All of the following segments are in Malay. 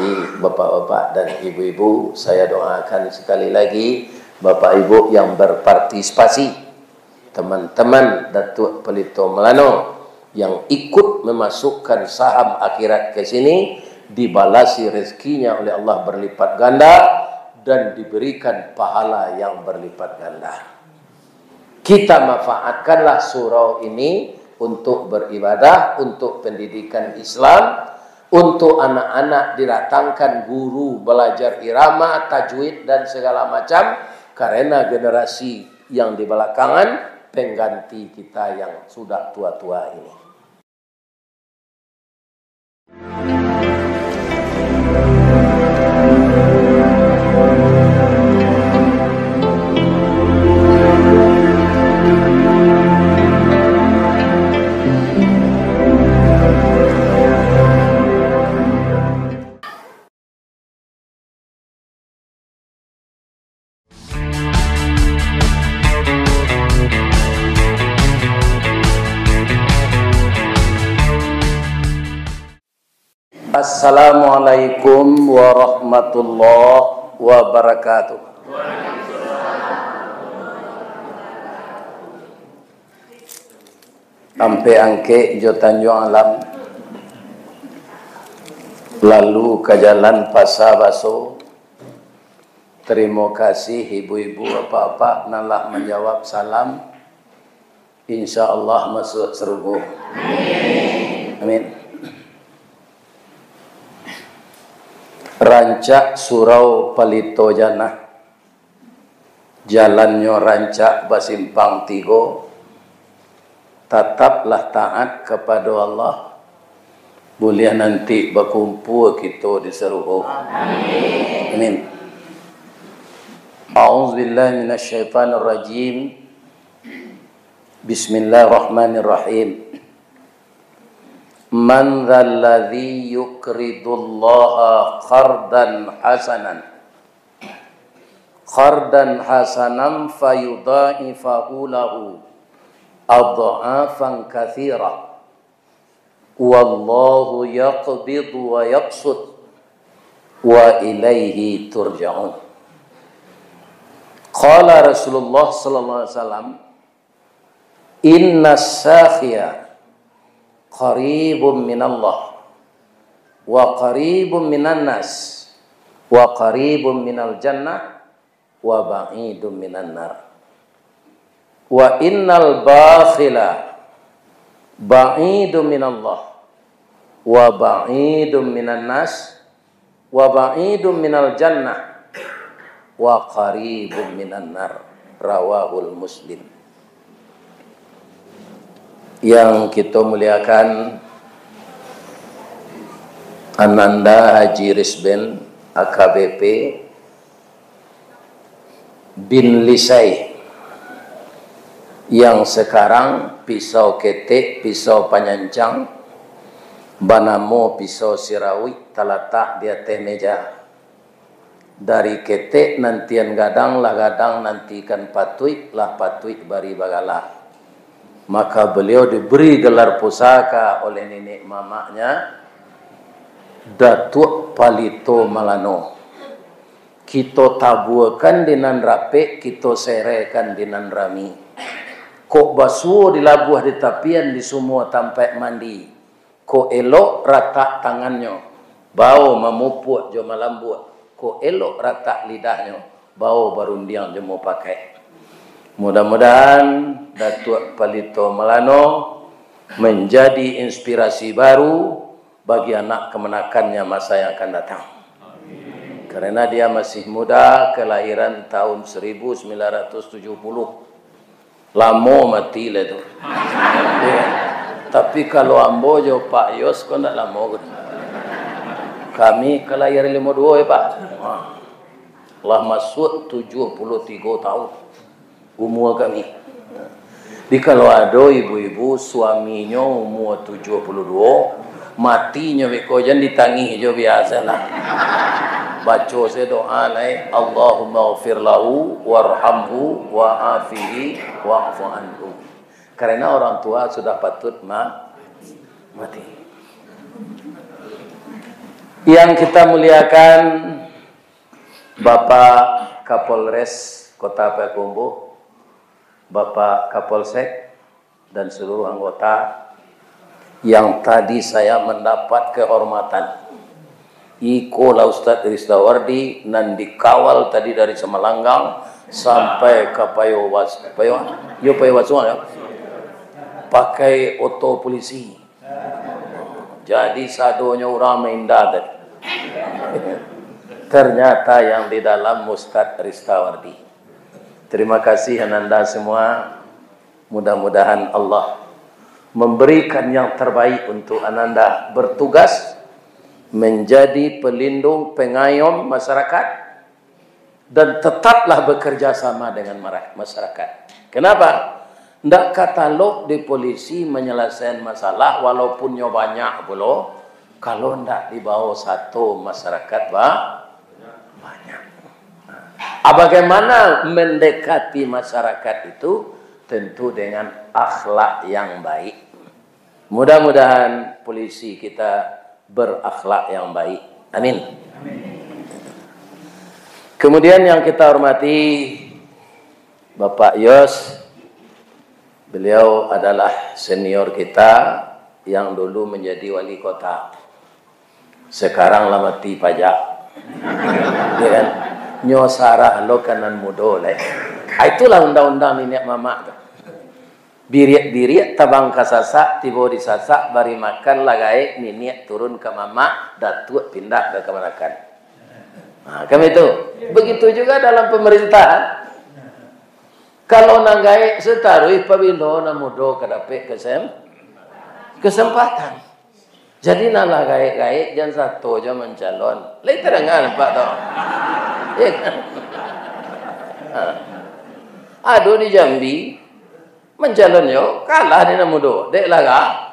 dirahmati bapak-bapak dan ibu-ibu, saya doakan sekali lagi bapak ibu yang berpartisipasi, teman-teman Datuk Pelito Melano yang ikut memasukkan saham akhirat ke sini, dibalasi rezekinya oleh Allah berlipat ganda dan diberikan pahala yang berlipat ganda. Kita manfaatkanlah surau ini untuk beribadah, untuk pendidikan Islam, untuk anak-anak didatangkan guru belajar irama, tajwid dan segala macam, karena generasi yang di belakangan pengganti kita yang sudah tua-tua ini. Assalamualaikum warahmatullahi wabarakatuh. Ampe angke jo Tanjung Alam, lalu ke jalan Pasar Baso. Terima kasih ibu-ibu apa-apa nalah menjawab salam. Insya Allah masuk surga. Amin. Rancak Surau Pelito Janah, jalannya rancak basimpang tigo, tetaplah taat kepada Allah, boleh nanti berkumpul kita di surga. Amin. A'udzubillahi minasyaitonirrajim. Bismillahirrahmanirrahim. Man dzalladzi yuqridullaha qardan hasanan fayudha'ifahu lahu adha'afan katsira wallahu yaqbidu wa yaqsud wa ilaihi turja'un. Qala Rasulullah sallallahu alaihi wasallam, inna sakhiya qaribun minallah wa qaribun minan nas wa qaribun minal jannah wa ba'idun minan nar wa innal bakhila ba'idun minallah wa ba'idun minan nas wa ba'idun minal jannah wa qaribun minan nar. Rawahul Muslim. Yang kita muliakan Ananda Haji Rizben AKBP bin Lisai, yang sekarang pisau ketek, pisau panyancang, banamo pisau sirawi terletak di atas meja. Dari ketek nantian gadang lah gadang, nantikan patuik lah patuik bari bagalah. Maka beliau diberi gelar pusaka oleh nenek mamanya Datuk Pelito Melano. Kita tabuakan dengan rapi, kita serekan dengan rami. Kok basuh dilabuh di tapian di semua tempat mandi. Kok elok rata tangannya, bau memupuk jo malambut. Kok elok rata lidahnya, bau barundiang jo mau pakai. Mudah-mudahan Datuk Pelito Melano menjadi inspirasi baru bagi anak kemenakannya masa yang akan datang. Amin. Karena dia masih muda, kelahiran tahun 1970. Lama mati lah tu. Ya. Tapi kalau ambo jo Pak Yos kau nak lama kan? Kami kelahiran 52 ya Pak. Allah masuk 73 tahun umur kami. Di kalau ada ibu-ibu suaminya umur 72, matinya bekojan ditangih jo biasalah. Baca saya doa lai Allahumma ghfir lahu warhamhu wa'afihi wa'fu anhu. Karena orang tua sudah patut mati. Yang kita muliakan Bapak Kapolres Kota Payakumbuh, Bapak Kapolsek, dan seluruh anggota yang tadi saya mendapat kehormatan. Iko lah Ustadz Ristawardi nan dikawal tadi dari Semalanggang sampai ke Payawas ya. Pakai oto polisi. Jadi sadonya orang mendadak. Ternyata yang di dalam Ustadz Ristawardi. Terima kasih Ananda semua. Mudah-mudahan Allah memberikan yang terbaik untuk Ananda bertugas menjadi pelindung pengayom masyarakat dan tetaplah bekerja sama dengan masyarakat. Kenapa? Tidak katalog di polisi menyelesaikan masalah walaupun banyak pula kalau tidak dibawa satu masyarakat banyak. Bagaimana mendekati masyarakat itu? Tentu dengan akhlak yang baik. Mudah-mudahan polisi kita berakhlak yang baik. Amin. Kemudian yang kita hormati Bapak Yos. Beliau adalah senior kita yang dulu menjadi wali kota. Sekarang lamati pajak. Ya kan? Nyosarah lo kanan mudo leh. Itulah undang-undang minyak mamak tu. Biriat-biriat tabang kasasak, tiba di sasak, bari makan lagai, minyak turun ke mamak, datuk pindah ke kemanakan. Nah, kami itu. Begitu juga dalam pemerintahan. Kalau nagai setarui pabindo namudo kadapik kesempatan. Jadi nalah gai-gai jangan satu aja mencalon. Lai terengan Pak tau. Ya kan? Aduh di Jambi mencalon yo kalah di namudo. Dek laga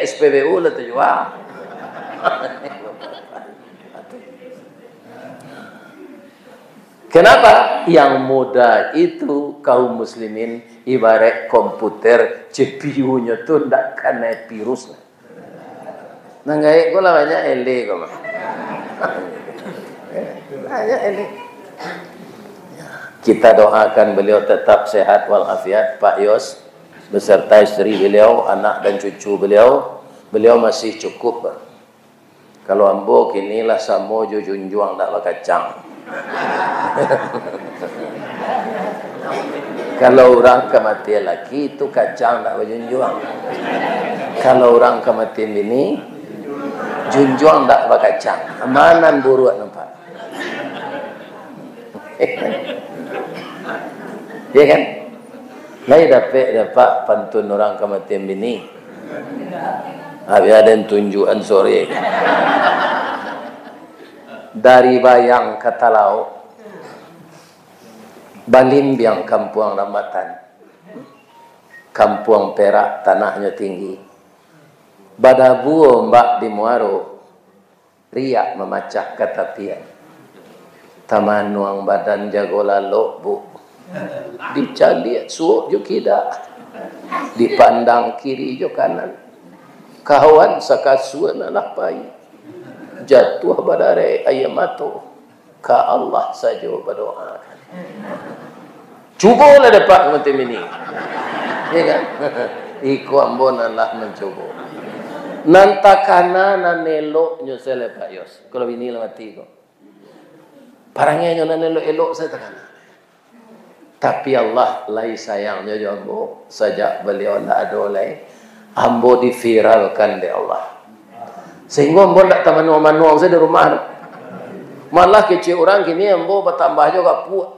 SPBU lah tujuan. Kenapa? Yang muda itu kaum muslimin ibarat komputer CPU-nya tuh ndak kena virus. Nanggai gua banyak LD kok mah. Banyak LD. Kita doakan beliau tetap sehat walafiat, Pak Yos beserta istri beliau, anak dan cucu beliau. Beliau masih cukup. Kalau ambo kinilah samo junjuang dak bakacang. Kalau orang kematian laki itu kacang tak berjunjuang. Kalau orang kematian bini junjuang tak berkacang. Amanan buruk nampak. Ya kan? Lai dapat pantun orang kematian bini. Habis ada tunjukan sore. Dari Bayang ke Talau, Balimbiang Kampung Rambatan, Kampung Perak tanahnya tinggi, Badabuo Mbak di Muaro, riak memacah ketapian, Taman Nuang Badan Jago Lalok Bu, dicaliat suuk jo kida, dipandang kiri jo kanan, kawan sakasuan anak bayi. Jatuh badare ayamato ka Allah saja berdoa. Cubalah dapat macam ini. Ya kan? Iku ambon Allah mencoba. Nantakana nanelo nyosele Pak Yos. Kalau ini lah mati ko. Parangnya nanelo elok saya takana. Tapi Allah lai sayangnya jambo sajak beliau la adolai ambo diviralkan oleh Allah. Sehingga ambo tak manuang saya di rumah. Malah kecil orang kini ambo bertambah juga puak.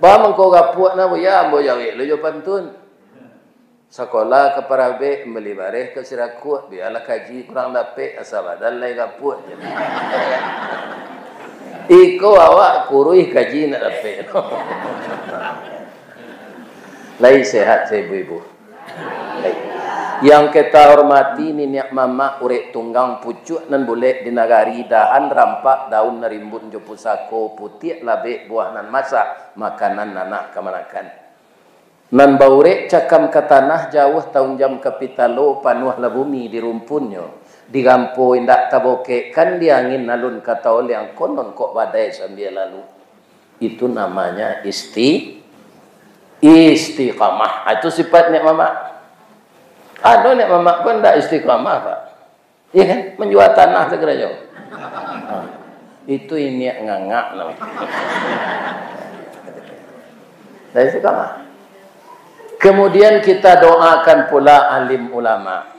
Bahan kau gapuak na ya ambo jawi lo jo pantun. Sekolah ke Parabe beli bareh ke Siraku biarlah kaji kurang dapat asal badan lai gapuak. Iko awak kurui kaji nak dapat. Lai sehat saya ibu-ibu. Yang kita hormati niniak mama urek tunggang pucuk nan boleh di nagari dahan rampak daun nerimbun jo pusako putih labe buah nan masak makanan nanak kemanakan nan baurek cakam ke tanah jauh tahun jam kapitalo panuh la bumi di rumpunnya di kampo indak taboke kan dia angin nalun kata oleh yang konon kok badai sambil lalu. Itu namanya istiqamah. Itu sifat nek mama. Ada nek mama pun ndak istiqamah Pak. Iya kan? Menjual tanah segera jauh. Itu ini ngangak namanya. Dari istiqamah. Kemudian kita doakan pula alim ulama.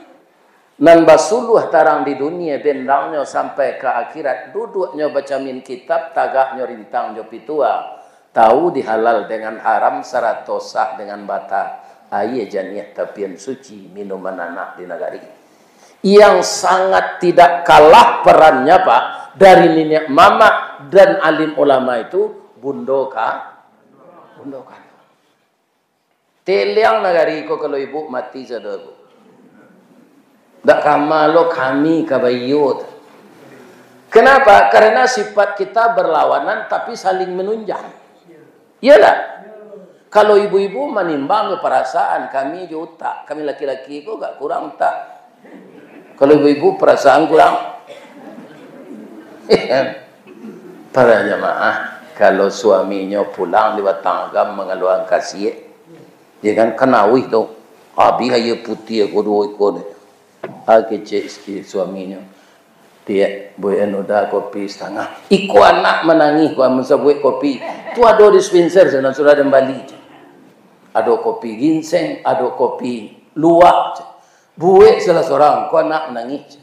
Nan basuluh tarang di dunia bendangnya sampai ke akhirat duduknya baca min kitab tagaknya rintang jo pitua tahu dihalal dengan haram sarato sah dengan bata aye janiah tapian suci minuman anak di negari yang sangat tidak kalah perannya Pak dari nenek mama dan alim ulama itu bundokan teliang negari ko kalau ibu mati saudara. Tak kamalo kami kabayut. Kenapa? Karena sifat kita berlawanan tapi saling menunjang. Iyalah. Kalau ibu-ibu menimbang perasaan kami juta, kami laki-laki kok gak kurang tak. Kalau ibu-ibu perasaan kurang. Para jamaah, kalau suaminya pulang lewat tanggam mengeluarkan kasih, dia kan kenawih tu. Abi hanya putih aku dua ikut. Kecil sikit suaminya dia buat udah kopi setengah iku anak menangis gua masa buat kopi tu ada dispenser sana sudah kembali ada kopi ginseng ada kopi luwak buat salah seorang ku anak menangis.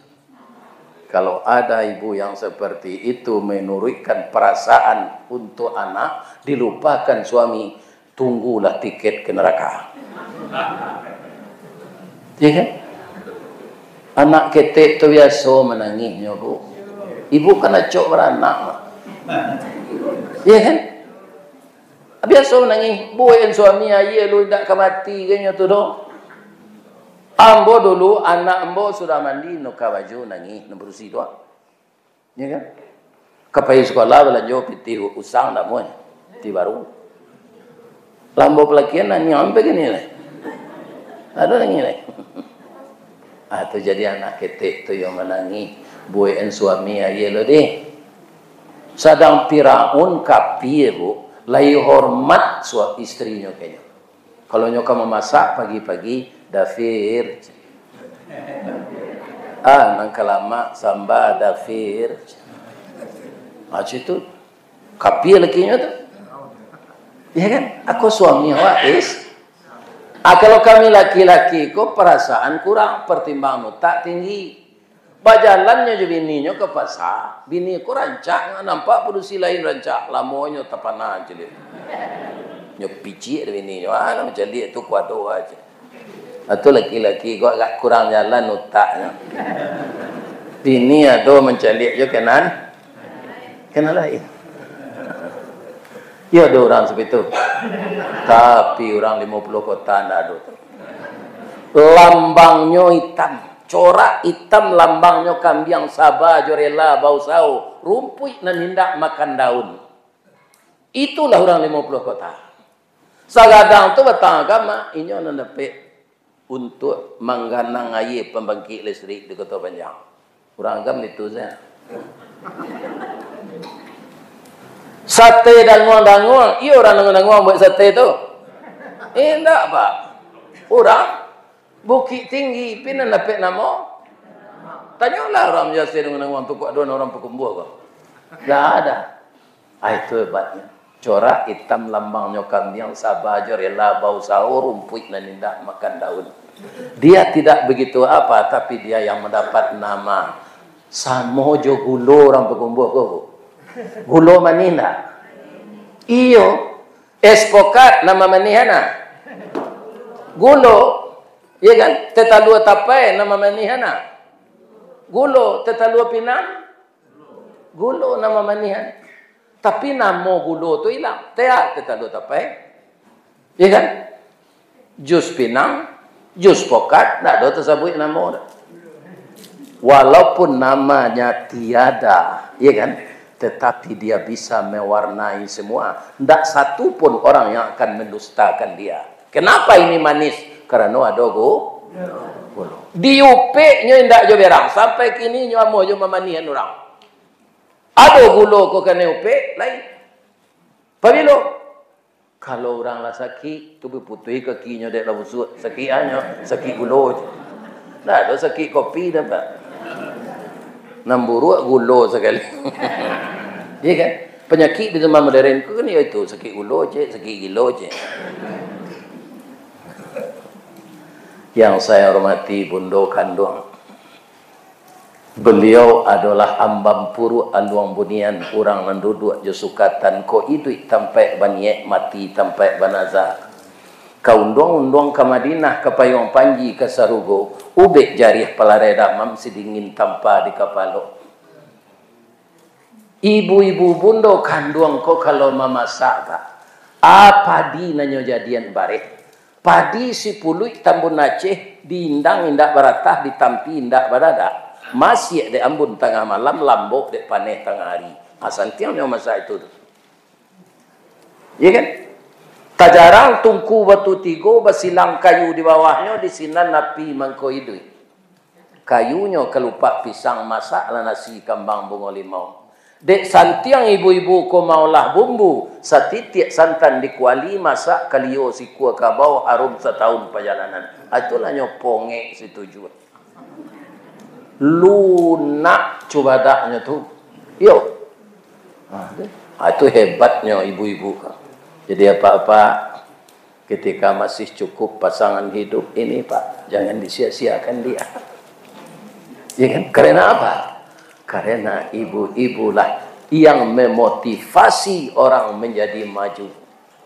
Kalau ada ibu yang seperti itu menurunkan perasaan untuk anak dilupakan suami, tunggulah tiket ke neraka. Ya kan? Anak ketek tu biasa menangisnya bu. Ibu kan acok beranak. Ya kan? Biasa menangis. Buat suami ayah lu tak kemati kayaknya tu dong. Ambo dulu anak ambo sudah mandi nuka baju nangis nak bersih doang. Ya kan? Kapai sekolah belanja piti usang dah mau. Ti baru. Lambo pelakian nani sampai gini lah. Ada nangis lah. Atau jadi anak ketek tu yang menangis buain suami ayah lo deh. Sadang Firaun kapir bu, lai hormat suami istrinya kayaknya. Kalau nyoka memasak pagi-pagi dafir. Nangka lama samba dafir. Macam itu kapir lakinya tu. Ya kan? Aku suami wais. Kalau kami laki-laki kok perasaan kurang pertimbang tak tinggi. Bajalannya je bininya ke pasar. Bini ko rancak nampak produksi lain rancak. Lamonyo tapana je dia. Nyo pici ada bininya. Macam dia tu kuado aja. Atau laki-laki kok agak kurang jalan otaknya. Bini ada mencalik je kanan. Kanan lain. Ya ada orang seperti itu. Tapi orang 50 kota tidak ada. Lambangnya hitam. Corak hitam lambangnya kambing sabah, jorela, bau sau. Rumput dan hendak makan daun. Itulah orang 50 kota. Sagadang itu batang agama. Ini orang dapat untuk mengganang air pembangkit listrik di Kota Panjang. Orang agama itu saya. Sate danguang-danguang. Iya orang danguang-danguang buat sate tu. Enggak Pak. Orang Bukit Tinggi pina dapat nama. Tanyalah orang jasa danguang-danguang tu kok ada orang pekumbuh kok. Tak ada. Itu hebatnya. Corak hitam lambangnya kambing sabah jorela bau sahur rumput dan indah makan daun. Dia tidak begitu apa tapi dia yang mendapat nama Samojo Gulo orang pekumbuh kok. Gulo manina. Iyo. Espokat nama manihana. Gulo. Ya kan? Tetalua tapai nama manihana. Gulo. Tetalua pinang. Gulo nama manihan. Tapi nama gulo tu hilang. Tetalua tapai. Ya kan? Jus pinang. Jus pokat. Tak ada tersebut nama. Walaupun namanya tiada. Ya kan? Tetapi dia bisa mewarnai semua. Tidak satu pun orang yang akan mendustakan dia. Kenapa ini manis? Karena ada Diupek nyo indak jo berang sampai kini nyo amo jo mamanian orang. Ada gulo ko kena upek lain. Pabilo kalau orang lah sakit tu berputih kaki nyo dek labusut sakit anyo sakit gulo. Dah ada sakit kopi dah pak. Namburu gulo sekali. Iya kan? Penyakit di zaman modern ku kan itu sakit gulo je, sakit gilo je. Yang saya hormati Bundo Kandung. Beliau adalah ambam puru aluang bunian orang menduduk je sukatan ko idui tampai baniek mati tampai banaza. Kaundong-undong ke Madinah ke Payung Panji ke Sarugo ubek jarih pelareda mam sidingin tanpa di kapalo. Ibu-ibu Bundo Kandung ko kalau memasak pak. Apa di nanyo jadian bareh. Padi si puluh tambun Aceh diindang indak baratah ditampi indak barada. Masih de ambun tengah malam lambok de paneh tengah hari. Asantiangnya masa itu. Iya kan? Tak jarang tungku batu tigo basilang kayu di bawahnya di sinan napi mangko idui. Kayunya kelupak pisang masak lah nasi kambang bungo limau. Dek santiang ibu-ibu ko maulah bumbu satitik santan dikuali masak kalio si kuah kabau harum setahun perjalanan. Itulah nyoponge si tujuan. Lunak coba daknya tu. Yo. Itu hebatnya ibu-ibu. Jadi apa-apa ketika masih cukup pasangan hidup ini pak, jangan disia-siakan dia. Ya kan? Karena apa? Karena ibu-ibu lah yang memotivasi orang menjadi maju.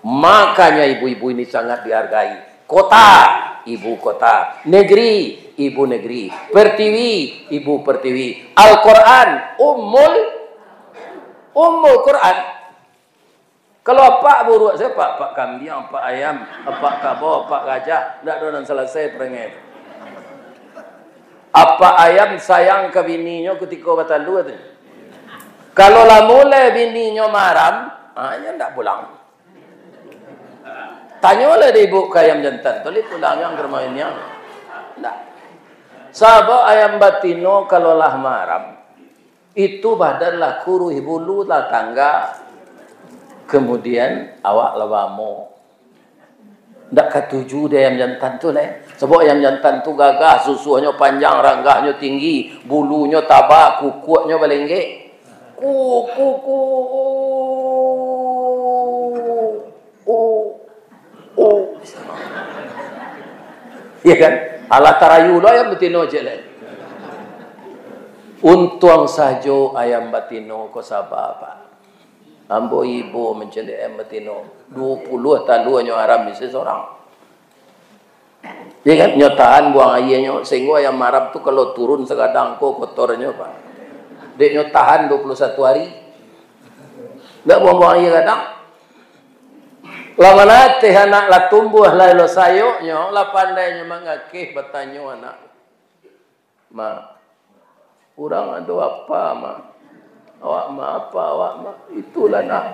Makanya ibu-ibu ini sangat dihargai. Kota, ibu kota. Negeri, ibu negeri. Pertiwi, ibu pertiwi. Al-Quran, Ummul Quran. Kalau pak buruk saya pak kambing, pak ayam, pak kabo, pak gajah, tidak ada yang selesai perengek. Apa ayam sayang ke bininya ketika batalu itu. Kalau lah mulai bininya maram, hanya tidak pulang. Tanyalah dia ibu ke ayam jantan, tadi pulang yang bermainnya. Tidak. Sahabat ayam batino kalau lah maram, itu badanlah kuru bulu lah tangga. Kemudian awak lawamo. Ndak ketujuh dia ayam jantan tu leh. Sebab ayam jantan tu gagah, susunya panjang, ranggahnya tinggi, bulunya tabak, kukunya balengge. Iya kan? Ala tarayu lo ayam betino je leh. Untung sajo ayam batino ko sabab apa? Ambo ibu mencelik ayam betino 20 taluannya haram misi seorang. Ya kan nyotaan buang ayahnya sehingga ayam marab tu kalau turun sekadang ko kotornya pak. Dek nyotahan 21 hari. Enggak buang-buang ayah kadang. Lama nanti anak lah tumbuh lah lo sayoknya lah pandainya mengakih bertanya anak. Ma, kurang ada apa ma? Awak ma apa awak ma? Itulah nak.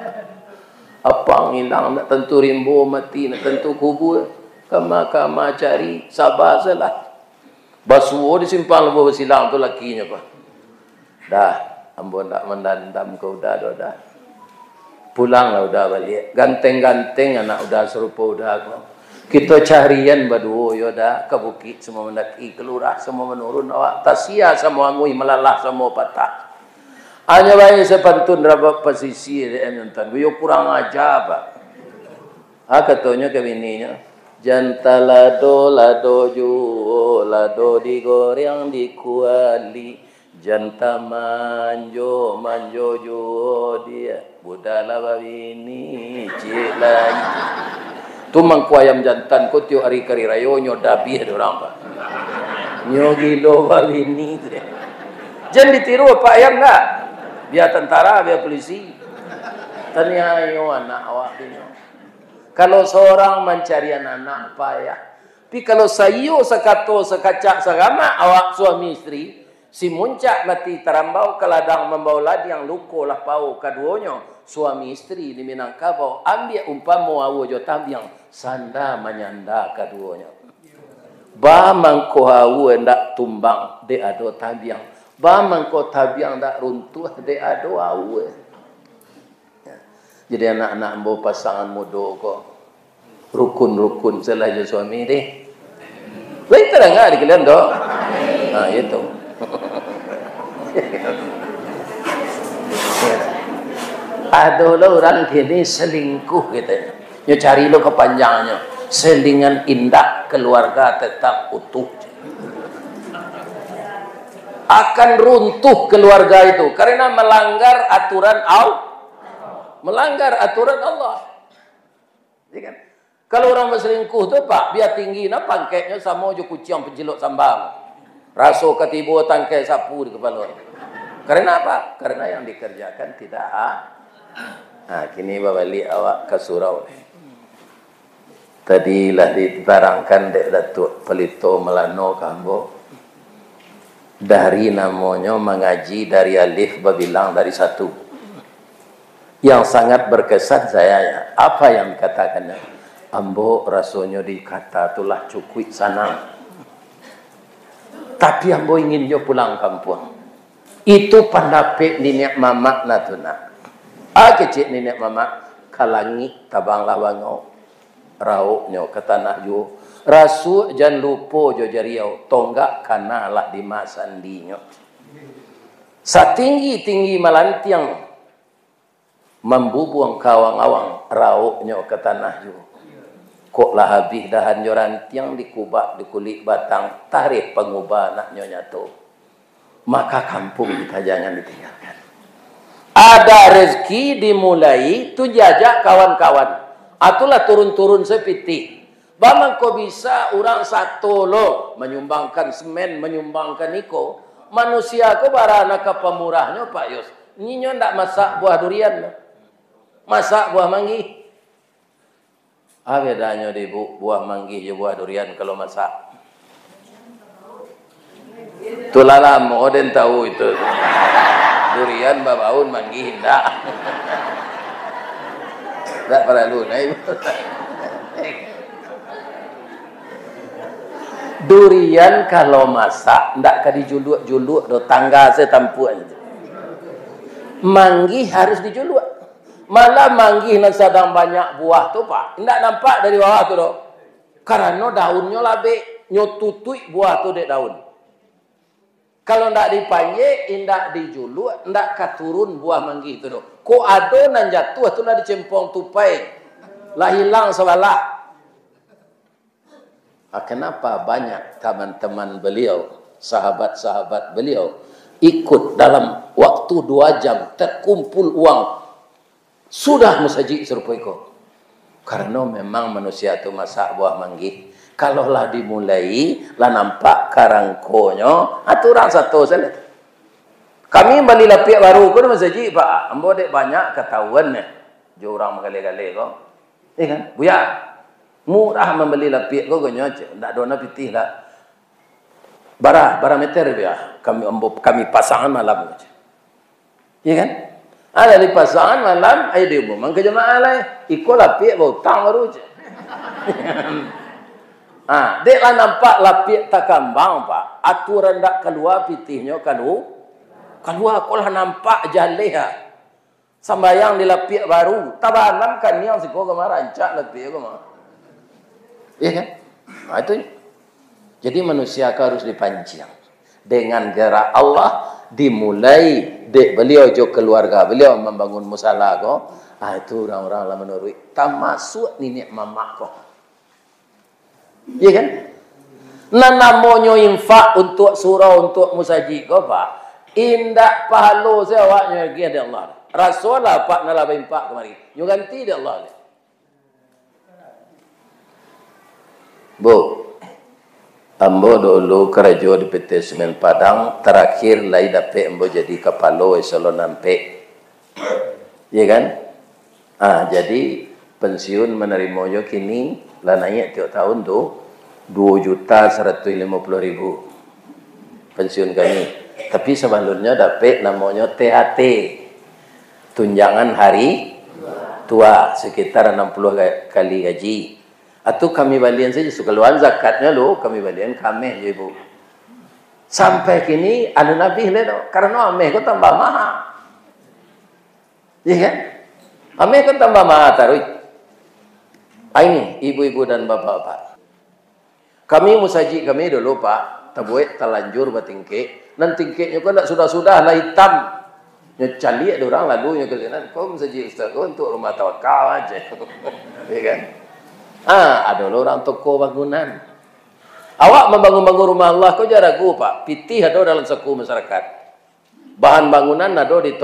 Apa ngilang nak tentu rimbo mati nak tentu kubur. Kama cari sabar salah. Basuo disimpang lebu bersilang tu lakinya pak. Dah, ambo nak mendandam kau dah. Pulanglah udah balik. Ganteng-ganteng anak udah serupa udah kau. Kita carian berdua yo dah ke bukit semua mendaki kelurah semua menurun awak tasia semua ngui melalah semua patah. Hanya bayi sepantun rabat posisi dia nonton. Yo kurang ajar pak. Katanya ke bininya. Janta lado juo lado digoreng dikuali. Janta manjo juo dia. Budala babini cik lagi. Tu mangku ayam jantan ko tiap hari kari rayo nyo dabi ada orang pak. Nyo gilo babini tu. Jangan ditiru pak ayam enggak. Biar tentara, biar polisi. Tanya yo anak awak ini. Kalau seorang mencari anak payah. Tapi kalau sayo sekato sekacak segama awak suami istri, si muncak mati terambau ke ladang membau ladi yang luko lah pau keduanya. Suami istri di Minangkabau ambil umpama awo jo tambiang sanda menyanda keduanya. Ba mangko hawu ndak tumbang de ado tabiang. Ba mangko tabiang ndak runtuh de ado hawu. Jadi anak-anak ambo pasangan muda kok rukun-rukun selain suami deh. Lain terang enggak di kalian doh? Nah, itu. Ada orang gini selingkuh gitu. Ya cari lo kepanjangnya. Selingan indah keluarga tetap utuh. Akan runtuh keluarga itu karena melanggar aturan Allah. Melanggar aturan Allah. Ya kan? Kalau orang berselingkuh tu pak, biar tinggi na pangketnya sama je kucing penjeluk sambal. Raso ketibu tangkai sapu di kepala. Karena apa? Karena yang dikerjakan tidak Nah, kini balik awak ke surau. Tadilah diterangkan dek Datuk Pelito Melano Kambo. Dari namanya mengaji dari alif babilang dari satu. Yang sangat berkesan saya, apa yang dikatakannya? Ambo rasanya dikata itulah cukui sana. Tapi ambo ingin jo pulang kampung. Itu pendapat nenek mamak natuna. Kecil nenek mamak kalangi tabang lawangau. Rauknya ke tanah jo. Rasu jangan lupa jo jariau. Tonggak kanalah di masandinya. Satinggi-tinggi malantiang. Membubuang kawang-awang. Rauknya ke tanah jo. Kok lah habis dahan joran tiang dikubak di kulit batang tarikh pengubah anaknya nyatu. Maka kampung kita jangan ditinggalkan. Ada rezeki dimulai tu jajak kawan-kawan. Atulah turun-turun sepiti. Bamang kau bisa orang satu lo menyumbangkan semen, menyumbangkan iko. Manusia ko barana ke pemurahnya Pak Yus. Ninyo ndak masak buah durian. Masak buah manggi. Bedanya di buah manggih je buah durian kalau masak. Tulalam oden tahu itu. Durian babaun manggih ndak. Ndak perlu naik. Durian kalau masak ndak ka dijuluk-juluk do tangga setampuan. Manggih harus dijuluk. Malah manggih nan sedang banyak buah tu pak, tidak nampak dari bawah tu doh. Karena daunnya labe, nyotutui buah tu dek daun. Kalau tidak dipanjek, tidak dijuluk, tidak katurun buah manggih tu doh. Ko ado nan jatuh tu lah dicempong tupai, lah hilang sebalah. Kenapa banyak teman-teman beliau, sahabat-sahabat beliau ikut dalam waktu 2 jam terkumpul uang. Sudah musajik serupa itu. Karena memang manusia itu masak buah manggih. Kalau lah dimulai, lah nampak karangkonya, aturan satu saja. Kami beli lapik baru ko musajik pak. Ambo dek banyak ketahuan ni. Jo orang menggale-gale ko. Kan? Buya. Murah membeli lapik ko gonyo. Ndak dona pitih lah. Bara meter buya. Kami pasangan malam. Iya kan? Ada di pasangan malam, ayo dia memang ke jemaah lain. Ikut lapik bau tang baru je. Dek lah nampak lapik tak kambang pak. Aturan tak keluar pitihnya keluar kolah nampak jaleh. Sambayang di lapik baru. Tabanam kan yang siko kemarin rancak lapik kemana. Iya kan? Itu. Jadi manusia harus dipancing dengan gerak Allah. Dimulai dek beliau jo keluarga beliau membangun musala ko. Itu orang-orang lah menurut termasuk nenek mamak ko. Iya kan? Nah namanya infak untuk surau untuk musajid ko pak. Indak pahala sewaknya lagi ada Allah. Rasulullah pak nala infak kemari. Nyu ganti dia Allah. Bu. Ambo dulu kerja di PT Semen Padang, terakhir lai dapat ambo jadi kepala eselon nampe. Ya kan? Jadi pensiun menerimanya kini lah naik tiap tahun tu 2.150.000 pensiun kami. Tapi sebelumnya dapat namanya THT, tunjangan hari tua sekitar 60 kali gaji. Atau kami balian saja suka luan zakatnya lo, kami balian kami je ibu. Sampai kini anu Nabi le karena ameh ko tambah mahal. Iya kan? Ameh ko tambah mahal taruh. Ini ibu-ibu dan bapak-bapak. Kami musaji kami dulu Pak, tabuet terlanjur batingke. Nan tingkeknya ko ndak sudah-sudah lah hitam. Nya cali ada orang lagunya kalian. Kau musaji ustaz kau untuk rumah tawakal aja. Iya kan? Ada orang toko bangunan. Awak membangun-bangun rumah Allah, kau jangan ragu Pak. Pitih ada dalam saku masyarakat. Bahan bangunan ada di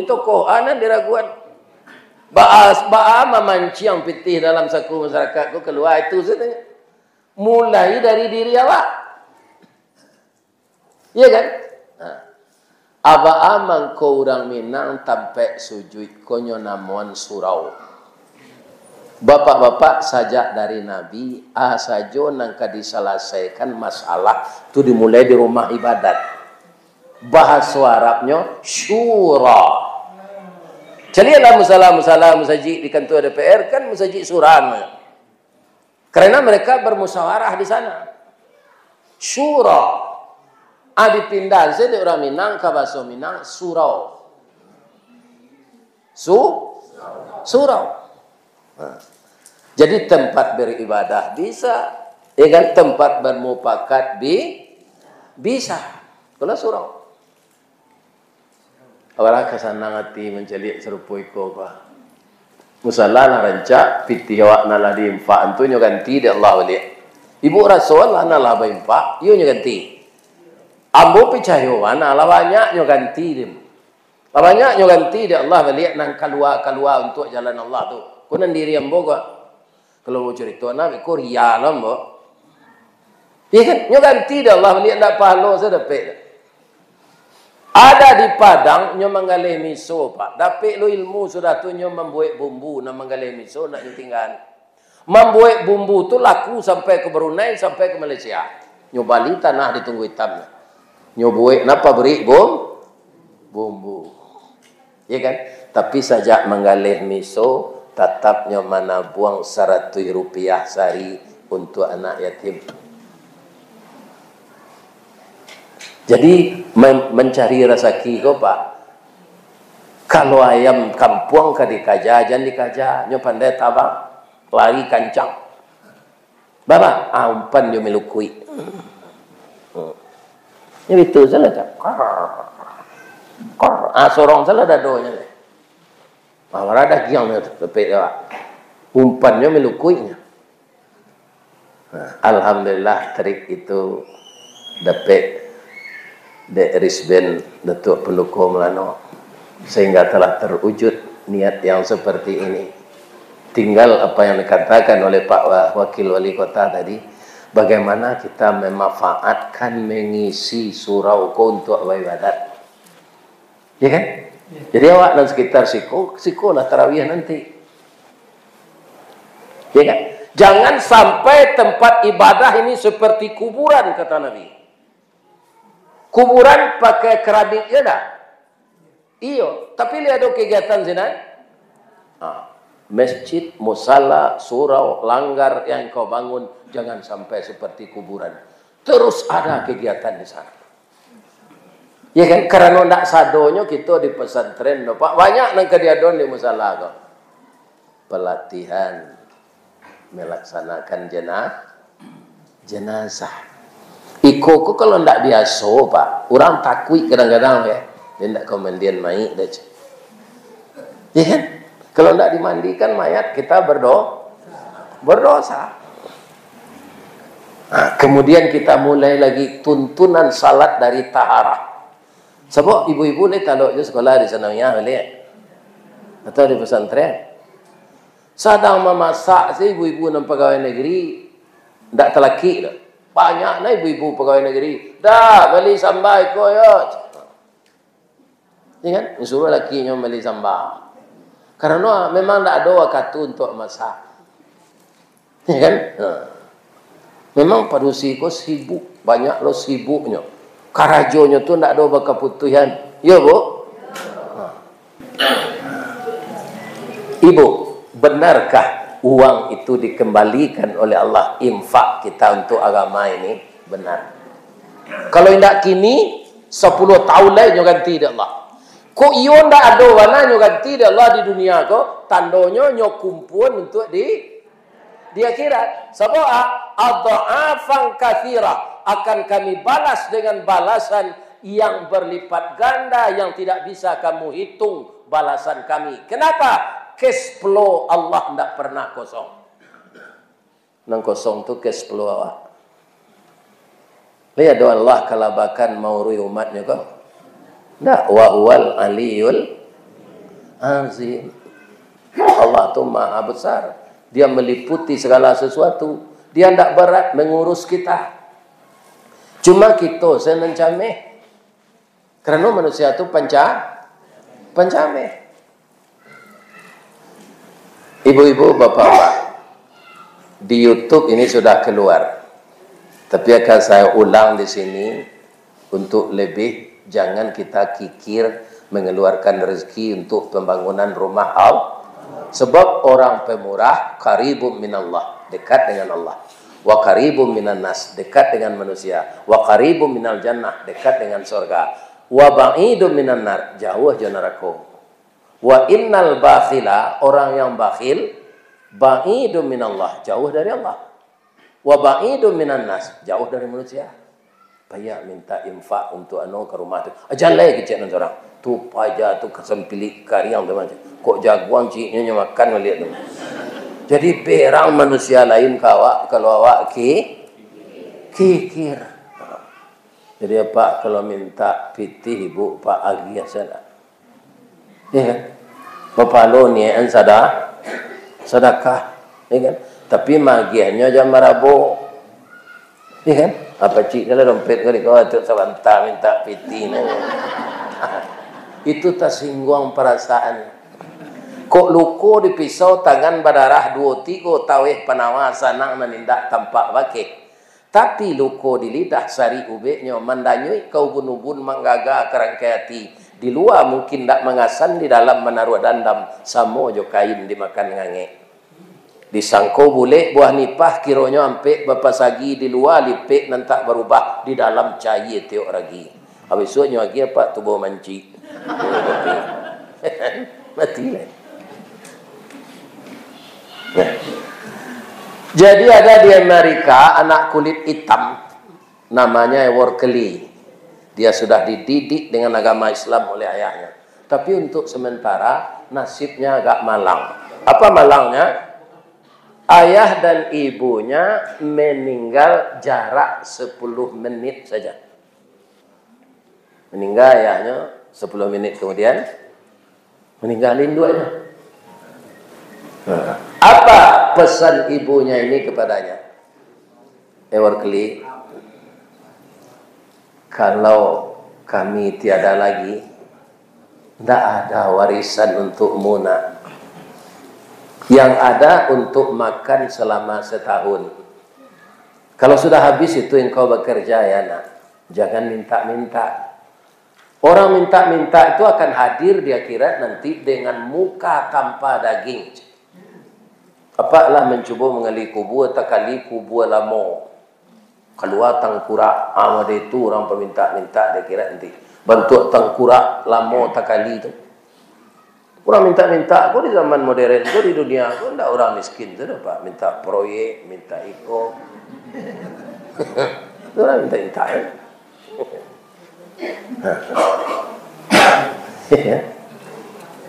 toko. Anan diraguan. Ba'a memancing pitih dalam saku masyarakat. Kau keluar itu saja. Mulai dari diri awak. Iya kan? Aba'a mangko orang Minang tampe sujud konyo namuan surau. Bapak-bapak sajak dari Nabi saja nangka diselesaikan masalah itu dimulai di rumah ibadat. Bahasa Arabnya syura. Jadi lah musalah musaji di kantor DPR kan musaji suran. Karena mereka bermusyawarah di sana. Syura. Dipindah saya di orang Minang ke bahasa Minang surau. Surau. Jadi tempat beribadah bisa, ya kan? Tempat bermufakat bisa. Kalau surau. Awalnya kesana ngati mencari serupui ko pa. Musalla na ranca piti awak nala di impa antu nyo ganti di Allah wali. Ibu Rasul lah nala ba impa, yo nyo ganti. Ambo picayo wana la banyak nyo ganti dim. La banyak nyo ganti di Allah wali nang kalua untuk jalan Allah tu. Kunan diri ambo ko. Kalau mau cerita nabi ko riya lambo. Iya kan? Nyo ganti dah Allah ni ndak pahalo sedepek. Ada di Padang nyo manggalih miso Pak. Dapik lo ilmu sudah tu nyo membuat bumbu na manggalih miso nak tinggal. Membuat bumbu tu laku sampai ke Brunei sampai ke Malaysia. Nyo bali tanah ditunggu hitam. Nyo buat napa beri bumbu. Iya kan? Tapi sajak manggalih miso tetapnya mana buang 100 rupiah sehari untuk anak yatim. Jadi mencari rezeki kau Pak. Kalau ayam kampung ke dikaja, jangan dikaja. Nyo pandai tabang, lari kancang. Bapa, umpan nyo melukui. Ini itu salah tak. Sorong salah dadonya. Awak ada giang tu tepek dia. Umpannya melukuinya. Alhamdulillah trik itu dapat risben Datuk Pendokuh Melano sehingga telah terwujud niat yang seperti ini. Tinggal apa yang dikatakan oleh Pak Wakil Wali Kota tadi, bagaimana kita memanfaatkan mengisi surau untuk ibadat. Ya kan? Jadi awak dan sekitar siko lah tarawih nanti. Ya kan? Jangan sampai tempat ibadah ini seperti kuburan kata Nabi. Kuburan pakai keramik ya dah. Iyo, tapi lihat ada kegiatan sini. Masjid, musala, surau, langgar yang kau bangun jangan sampai seperti kuburan. Terus ada kegiatan di sana. Ya kan, karena ndak sadonyo kita di pesantren no, Pak. Banyak nang kediadon di musala kok. Pelatihan melaksanakan jenazah. Iko ko kalau ndak biasa, Pak. Orang takui kadang-kadang ya. Dia ndak komandian mai dah. Ya kan? Kalau ndak dimandikan mayat kita berdosa. Kemudian kita mulai lagi tuntunan salat dari taharah. Sebab ibu-ibu ni kalau dia sekolah di Sanawiyah boleh. Atau di pesantren. Sadang memasak si ibu-ibu dan pegawai negeri ndak telaki dah. Banyak na ibu-ibu pegawai negeri. Dah beli sambal ko yo. Ya kan? Suruh lakinya beli sambal. Karena memang ndak ada waktu untuk masak. Ya kan? Memang padusi ko sibuk, banyak lo sibuknya. Karajonya tu ndak ada keputusan. Ya, Bu? Ibu, benarkah uang itu dikembalikan oleh Allah, infak kita untuk agama ini benar. Kalau tidak kini 10 tahun lain nyo ganti dia Allah. Ko iyo ndak ada wana nyo ganti dia Allah di dunia ko, tandonyo nyo kumpul untuk di akhirat. Sebab adha'afan katsira, akan kami balas dengan balasan yang berlipat ganda yang tidak bisa kamu hitung balasan kami. Kenapa? Cash flow Allah tidak pernah kosong. Nang kosong tu cash flow awak. Lihat doa Allah kalabakan mauri umatnya kau. Ndak wa huwal aliyul azim. Allah tu maha besar. Dia meliputi segala sesuatu. Dia tidak berat mengurus kita. Cuma kita senencameh. Kerana manusia itu pencameh. Ibu-ibu, bapak-bapak, di YouTube ini sudah keluar. Tapi akan saya ulang di sini untuk lebih jangan kita kikir mengeluarkan rezeki untuk pembangunan rumah Allah. Sebab orang pemurah qaribum minallah, dekat dengan Allah. Wa qaribum minan nas, dekat dengan manusia. Wa qaribum minal jannah, dekat dengan surga. Wa ba'idum minan nar, jauh jauh neraka. Wa innal bakhila, orang yang bakhil, ba'idum minallah, jauh dari Allah. Wa ba'idum minan nas, jauh dari manusia. Payah minta infak untuk ke rumah tu. Ajalai kecil nanti orang. Tu payah tu kesempilik kariang tu macam. Kok jaguang ciknya makan melihat tu. Jadi perang manusia lain kalau awak kikir. Jadi apa kalau minta pitih ibu Pak Agi sana. Ya kan? Bapak lo ni an sedekah. Ya kan? Tapi magiannya jangan marabo. Ya kan? Apa cik kalau dompet kali kau atuk sabanta minta pitih nanya. Itu tersinggung perasaan. Kok luko di pisau tangan berdarah 2-3 taweh penawa sanang menindak tampak bakik. Tapi luko di lidah sari ubeknya mandanyui kau bunubun manggaga kerangkai hati. Di luar mungkin tak mengasan, di dalam menaruh dandam. Samo jo kain dimakan ngange. Disangko boleh buah nipah kironya ampe bapa sagi di luar lipek nantak berubah di dalam cair tiok ragi. Habis itu lagi apa tubuh manci. Mati lah. Nah. Jadi ada di Amerika anak kulit hitam namanya Workley. Dia sudah dididik dengan agama Islam oleh ayahnya. Tapi untuk sementara nasibnya agak malang. Apa malangnya? Ayah dan ibunya meninggal jarak 10 menit saja. Meninggal ayahnya 10 menit kemudian meninggalin duanya. Apa pesan ibunya ini kepadanya? Workley, kalau kami tiada lagi, tidak ada warisan untukmu nak. Yang ada untuk makan selama setahun. Kalau sudah habis itu engkau bekerja ya nak. Jangan minta-minta. Orang minta-minta itu akan hadir di akhirat nanti dengan muka tanpa daging. Apalah mencuba mengali kubur takali kubur lamo. Keluar tangkurak amade itu orang peminta-minta di akhirat nanti. Bentuk tangkurak lamo takali itu. Orang minta-minta aku di zaman modern itu di dunia aku tidak orang miskin tu dapat minta proyek, minta iko. Orang minta-minta ya.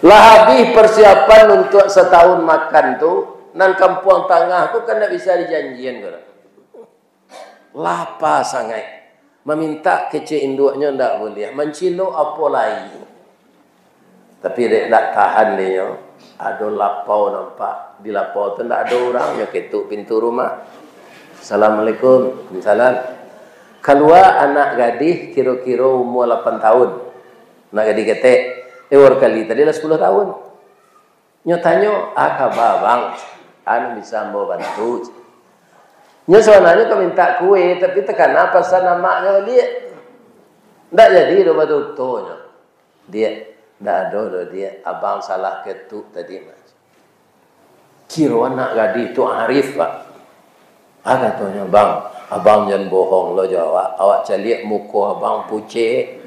Lah habis persiapan untuk setahun makan tu nan kampung tengah tu kan tak bisa dijanjian kan. Lapar sangat. Meminta kecil induknya tak boleh. Mencilo apa lagi. Tapi dia tak tahan dia. Ada lapau nampak. Di lapau tu tak ada orang. Dia ketuk pintu rumah. Assalamualaikum. Salam. Keluar anak gadis kira-kira umur 8 tahun. Anak gadis ketek. Workley tadi lah 10 tahun. Dia tanya, khabar bang? Anu bisa mau bantu. Dia sebenarnya kau minta kue. Tapi tekan apa pasal namanya dia. Tak jadi dia betul-betulnya. Dia. Tak ada dia. Abang salah ketuk tadi mas. Kira anak gadis itu arif, Pak. Katanya, bang, abang jangan bohong lo jawab. Awak caliak muka abang pucet,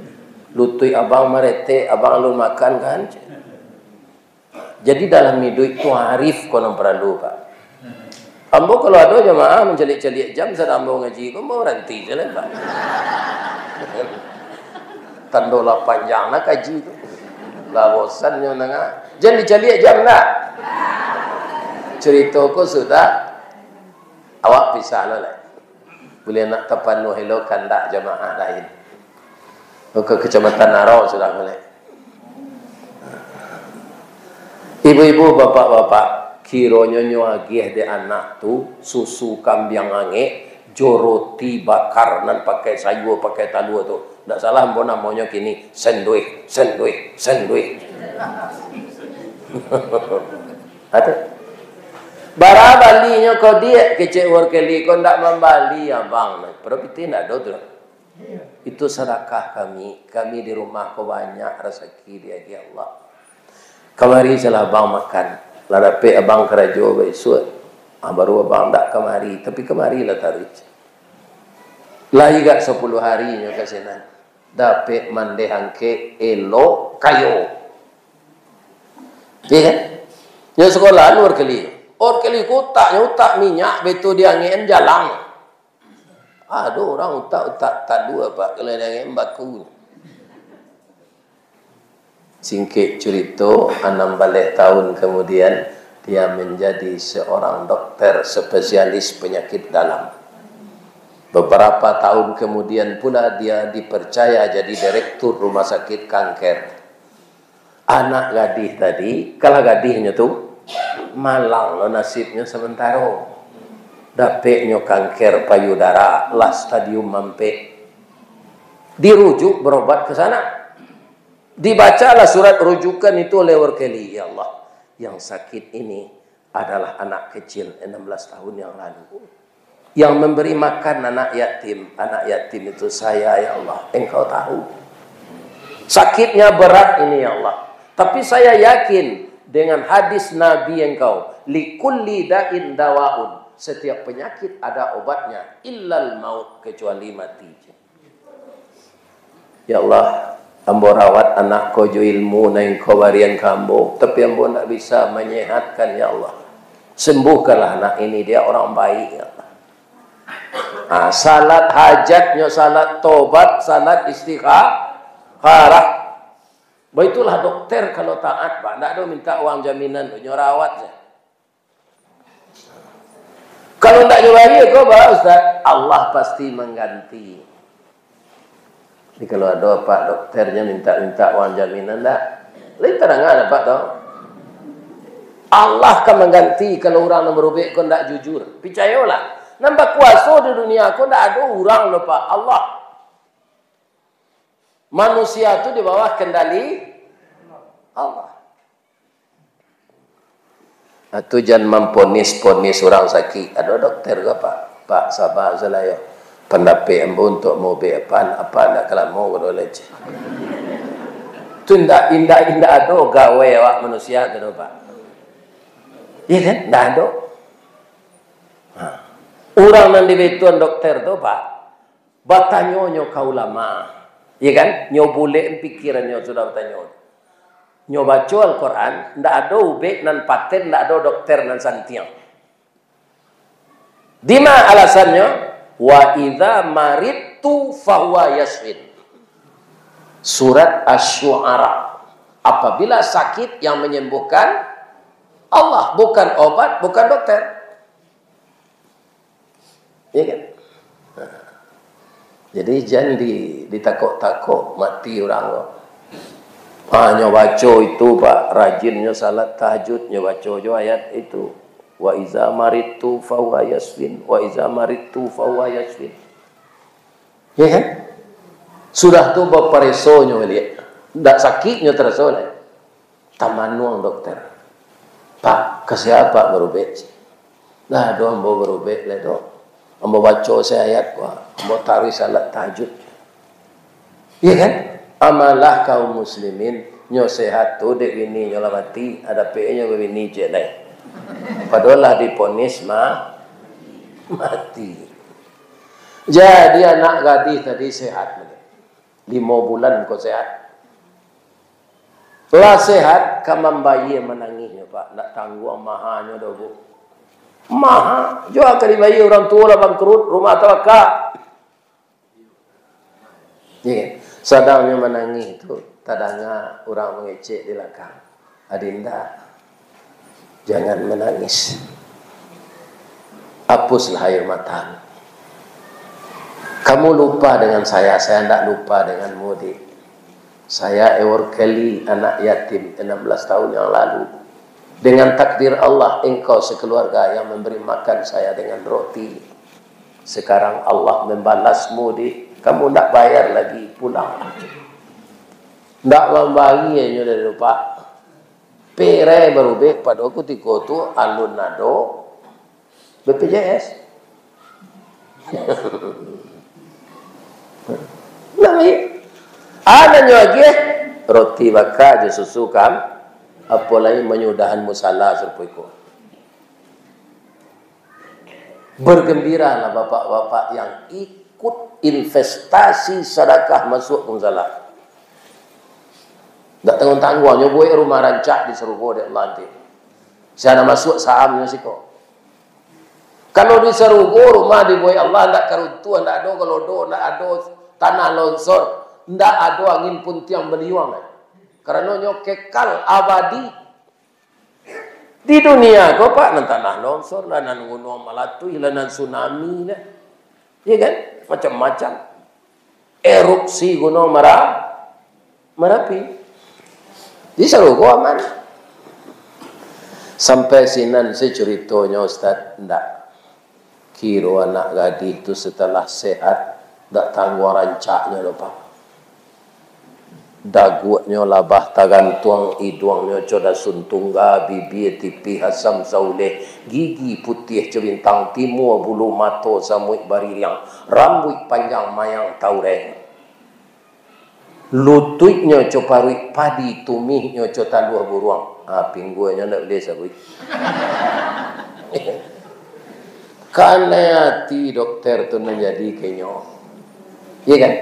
lutut abang merete, abang lu makan kan? Jadi dalam hidup itu arif konon perlu, Pak. Ambo kalau ada jemaah mencelik-celik jam sedang ambo ngaji, kau mau ranti je lah, Pak. Tandolah panjang nak kaji tu. Lah bosannya nengah. Jangan diceliak jam nak. Cerita ko sudah awak pisah lah. Boleh nak terpenuh hello kandak jemaah lain. Ke Kecamatan Narau sudah boleh. Ibu-ibu, bapak-bapak, kiranya nyuagih de anak tu susu kambing ange, joroti bakar nan pakai sayur pakai talua tu. Tak salah mbok namanya kini sendui. Ada. Bara balinya kau dia kecek workeli kau ndak membali abang. Pero kita ndak ada tu. Itu sedekah kami. Kami di rumah kau banyak rezeki dia ya Allah. Kemari salah abang makan. Ladape abang kerajo besok. Baru abang tak kemari, tapi kemari lah tarik. Lagi gak 10 harinya ke sana. Dapat mandehangke elo kayo. Iya kan? Yang sekolah luar kali. Or kali utak minyak betul dia ngien jalang. Aduh orang utak tak dua Pak kalau dia ngien baku. Singkit cerita 16 tahun kemudian dia menjadi seorang dokter spesialis penyakit dalam. Beberapa tahun kemudian pula dia dipercaya jadi direktur rumah sakit kanker. Anak gadis tadi, kalau gadisnya tu malang lo nasibnya sementara. Dapetnya kanker payudara, lah stadium mampe. Dirujuk berobat ke sana. Dibacalah surat rujukan itu oleh Warkeli. Ya Allah, yang sakit ini adalah anak kecil 16 tahun yang lalu. Yang memberi makan anak yatim. Anak yatim itu saya ya Allah. Engkau tahu. Sakitnya berat ini ya Allah. Tapi saya yakin dengan hadis Nabi engkau. Likulli da'in dawa'un. Setiap penyakit ada obatnya. Illal maut. Kecuali mati. Ya Allah. Ambo rawat anak ko jo ilmu na engkau barian kambo. Tapi ambo tak bisa menyehatkan ya Allah. Sembuhkanlah anak ini. Dia orang baik ya Allah. Salat hajatnya, salat tobat, salat istikharah. Baitulah dokter kalau taat, Pak. Tak ada minta uang jaminan untuk rawat saya. Kalau tak jawari kau bah Ustaz, Allah pasti mengganti. Jadi kalau ada Pak dokternya minta uang jaminan tak, lain terangan Pak tahu. Allah akan mengganti kalau orang yang berubah kau tak jujur. Percayalah. Nampak kuasa di dunia aku tidak ada orang lupa Allah. Manusia itu di bawah kendali Allah. Itu jangan memponis-ponis orang sakit. Ada dokter ke Pak? Pak sabar selaya. Pendapat embu untuk mau apa nak kalau mau kalau leceh. Itu indah ada gawe awak manusia tu Pak. Iya kan? Tidak ada. Orang yang dibetuan dokter tu Pak, batanyonyo kau lama, ya kan? Nyo boleh pikirannya sudah bertanya. Nyo baca Al-Quran, ndak ada ubek nan paten, ndak ada dokter nan santiang. Di mana alasannya? Wa idza maridtu fahuwa yashfin. Surat Asy-Syu'ara. Apabila sakit yang menyembuhkan Allah, bukan obat, bukan dokter. Ya kan? Jadi jangan ditakut-takut mati orang. Hanya baca itu Pak, rajinnya salat tahajud, baca jo ayat itu. Wa iza maritu fa huwa yashfin, wa iza maritu fa huwa yashfin. Ya kan? Sudah tu beparesonyo lihat. Ndak sakitnya terasa lah. Tamanuang dokter. Pak, ke siapa berubah? Nah, doa mau berubah lah doa. Ambo baca saya ayat gua, ambo taruh salat tahajud. Iya kan? Amalah kaum muslimin nyo sehat tu dek ini nyo mati ada pe nya begini je lai. Padahal diponis mati. Jadi anak gadis tadi sehat. 5 bulan kau sehat. Lah sehat, kamam bayi menangisnya Pak. Nak tangguh mahanya dah bu. Maha. Jual kali bayi orang tua lah bangkrut. Rumah tawakak. Ya, sadangnya menangis itu. Tadanya orang mengecek di belakang. Adinda, jangan menangis. Hapuslah air matamu. Kamu lupa dengan saya tidak lupa denganmu, Dik. Saya kali anak yatim 16 tahun yang lalu. Dengan takdir Allah, engkau sekeluarga yang memberi makan saya dengan roti. Sekarang Allah membalasmu, Dik. Kamu tidak bayar lagi pulang. Tidak membaginya dari lupa. Pere berubah pada aku tiko tu alun nado BPJS. Namanya ada lagi roti bakar je susu kam apa lagi menyudahan musala serpuiko. Bergembiralah bapak-bapak yang ikut investasi sedekah masuk musala. Tak tanggung-tanggung nyoboi rumah rancak di Serugo di Allah nanti. Saya masuk sahamnya sih kok. Kalau di Serugo rumah dibuai Allah ndak karuntu, ndak ada kelodo, ndak ada tanah longsor, ndak ada angin pun tiang beliwang. Karena nyo kekal abadi. Di dunia kok Pak nan tanah longsor, nan gunung Melatui, nan tsunami dah. Ya kan? Macam-macam. Erupsi gunung Merapi. Di Serugo aman. Sampai sinan saya ceritanya Ustaz, ndak. Kiro anak gadis itu setelah sehat, tak tangguh rancaknya lupa. Dagunya labah tagantuang, hidungnya coda suntungga, bibir tipi hasam sauleh, gigi putih celintang timur, bulu mato samuik baririang, rambut panjang mayang taureng. Lututnya coparui padi, tumihnya cota dua buruang. Pingguanya nak boleh sabui. Karena hati dokter tu menjadi kenyo. Iya kan?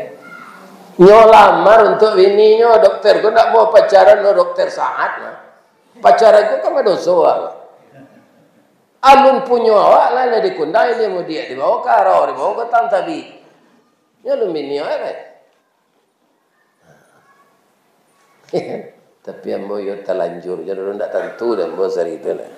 Nyo lamar untuk bininya dokter. Kau nak mau pacaran no dokter saat lah. Pacaran kau kan dosa lah. Alun punya awak lah nak dikundai dia mau dia dibawa ke arah, dibawa ke tantabi. Nyo lu bininya kan? Tapi yang mau yo terlanjur, jadi orang tak tentu dan bosar itu lah.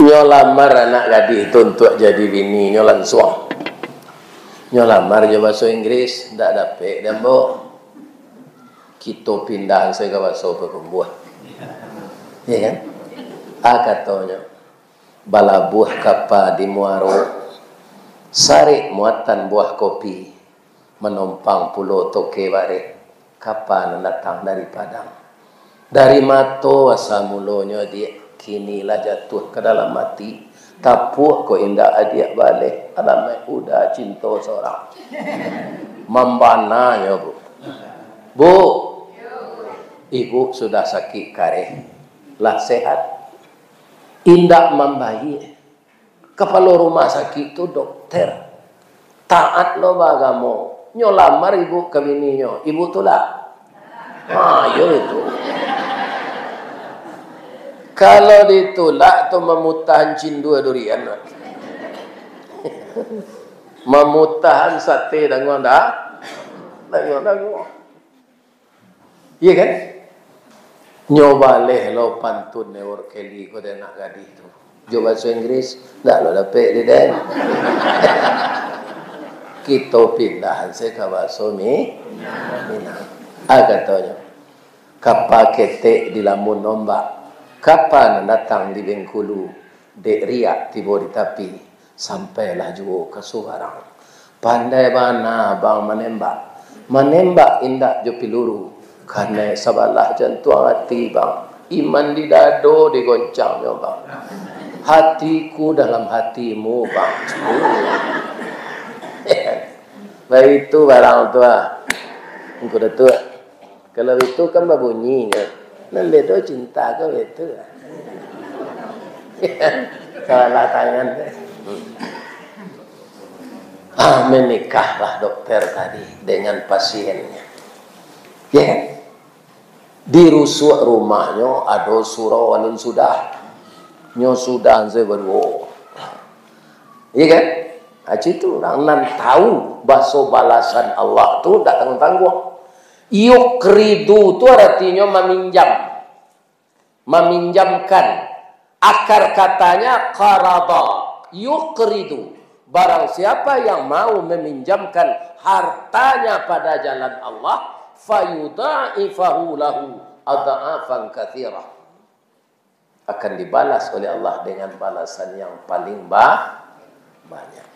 Nyo lamar anak gadis itu untuk jadi bini, nyo langsung. Nyo lamar je bahasa Inggris, tak dapat dan bo. Kita pindah saya ke bahasa perempuan. Ya kan? Katanya bala buah kapa di Muaro, sari muatan buah kopi, menumpang pulau Toke bare. Kapan datang dari Padang? Dari Mato asal mulanya dia. Kinilah jatuh ke dalam mati. Tapuh ko indah adik balik. Alamai udah cinta seorang. Membananya bu. Bu. Ibu sudah sakit kareh. Lah sehat. Indah membayi. Kepala rumah sakit itu dokter. Taat lo bagamo. Nyo lamar ibu ke bininya. Ibu tu lah. Yo itu. Kalau ditolak tu memutahan cindua durian. Memutahan sate dengan dah. Dengan. Iya kan? Nyoba leh lo pantun newor keli ko dan nak gadis tu. Coba bahasa Inggris, dah lo dapat di den. Kita pindahan saya ke bahasa Minang. Katanya, kapal ketek di lamun nombak. Kapan datang di Bengkulu, dek riak tiba di tapi, sampailah juga ke Suharang. Pandai mana bang menembak, menembak indak jo piluru, karena sabalah jantung hati bang, iman di dado digoncangnya bang, hatiku dalam hatimu bang. Baik itu barang tua. Engkau dah tua. Kalau itu kan berbunyinya. Nan bedo cinta kau itu. Salah tangan. Menikahlah dokter tadi dengan pasiennya. Ya. Di rusuk rumahnya ada surau walun sudah. Nyo sudah saya berdua. Iya kan? Aci itu orang nan tahu bahasa balasan Allah tu tak tanggung-tanggung. Yukridu tu artinya meminjam. Meminjamkan. Akar katanya qarada. Yukridu. Barang siapa yang mau meminjamkan hartanya pada jalan Allah, fayudha'ifahu lahu adha'afan katsirah. Akan dibalas oleh Allah dengan balasan yang paling banyak.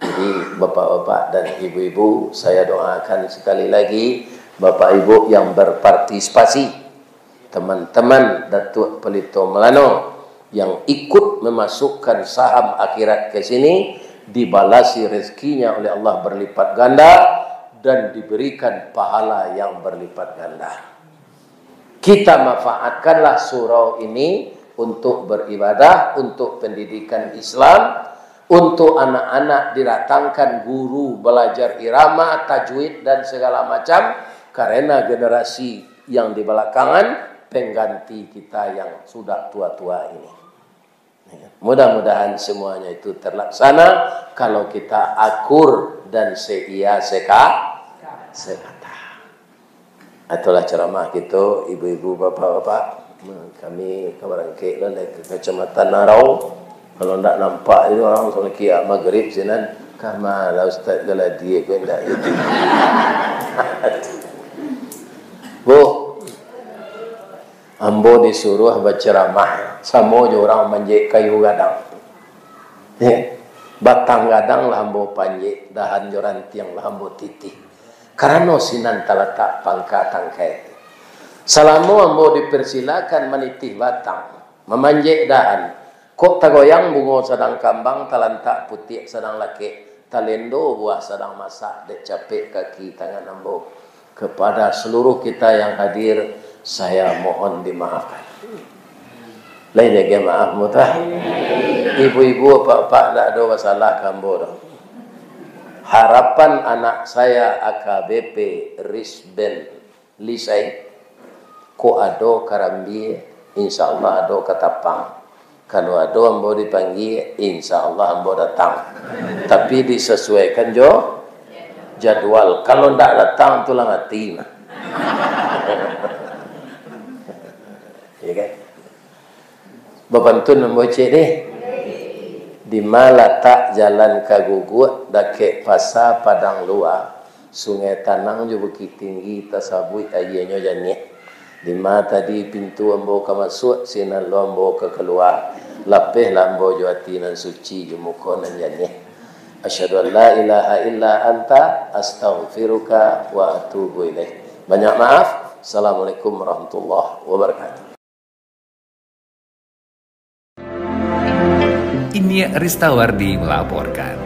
Jadi bapak-bapak dan ibu-ibu, saya doakan sekali lagi bapak ibu yang berpartisipasi, teman-teman Datuk Pelito Melano yang ikut memasukkan saham akhirat ke sini, dibalasi rezekinya oleh Allah berlipat ganda dan diberikan pahala yang berlipat ganda. Kita manfaatkanlah surau ini untuk beribadah, untuk pendidikan Islam, untuk anak-anak didatangkan guru belajar irama, tajwid dan segala macam, karena generasi yang di belakangan pengganti kita yang sudah tua-tua ini. Mudah-mudahan semuanya itu terlaksana kalau kita akur dan seia sekata. Itulah ceramah kita, ibu-ibu, bapak-bapak. Kami kabarangke dari Kecamatan Narau. Kalau tak nampak itu orang solat kia maghrib sinan kamala ustaz galadi ko ndak itu. Bu, ambo disuruh berceramah sama orang manjek kayu gadang. Batang gadang lah ambo panjek, dahan joran tiang lah ambo titih. Karena sinan talatak pangka tangkai. Selama ambo dipersilakan menitih batang, memanjek dahan. Kok tagoyang bungo sedang kambang, talantak putih sedang laki, talendo buah sedang masak, dek capek kaki tangan ambo. Kepada seluruh kita yang hadir, saya mohon dimaafkan. Lain jaga maaf mutah. Ibu-ibu, bapak tak ada masalah kambo dah. Harapan anak saya AKBP Risben Lisai, ko ado karambi, insyaallah ado katapang. Kalau ada ambo dipanggil, insya Allah ambo datang. Tapi disesuaikan jo jadwal. Kalau tidak datang, tulang hati. Ya kan? Bapantun membaca deh. Di malata jalan kagugut, dake pasa padang luar. Sungai Tanang juga bukit tinggi, tasabui ayahnya jani. Di mana tadi pintu ambo ke masuk, sinan lo ambo ke keluar. Lapeh lambo juati nan suci jumuko nan jani. Asyhadu an la ilaha illa anta astaghfiruka wa atubu ilaih. Banyak maaf. Assalamualaikum warahmatullahi wabarakatuh. Ini Ristawardi melaporkan.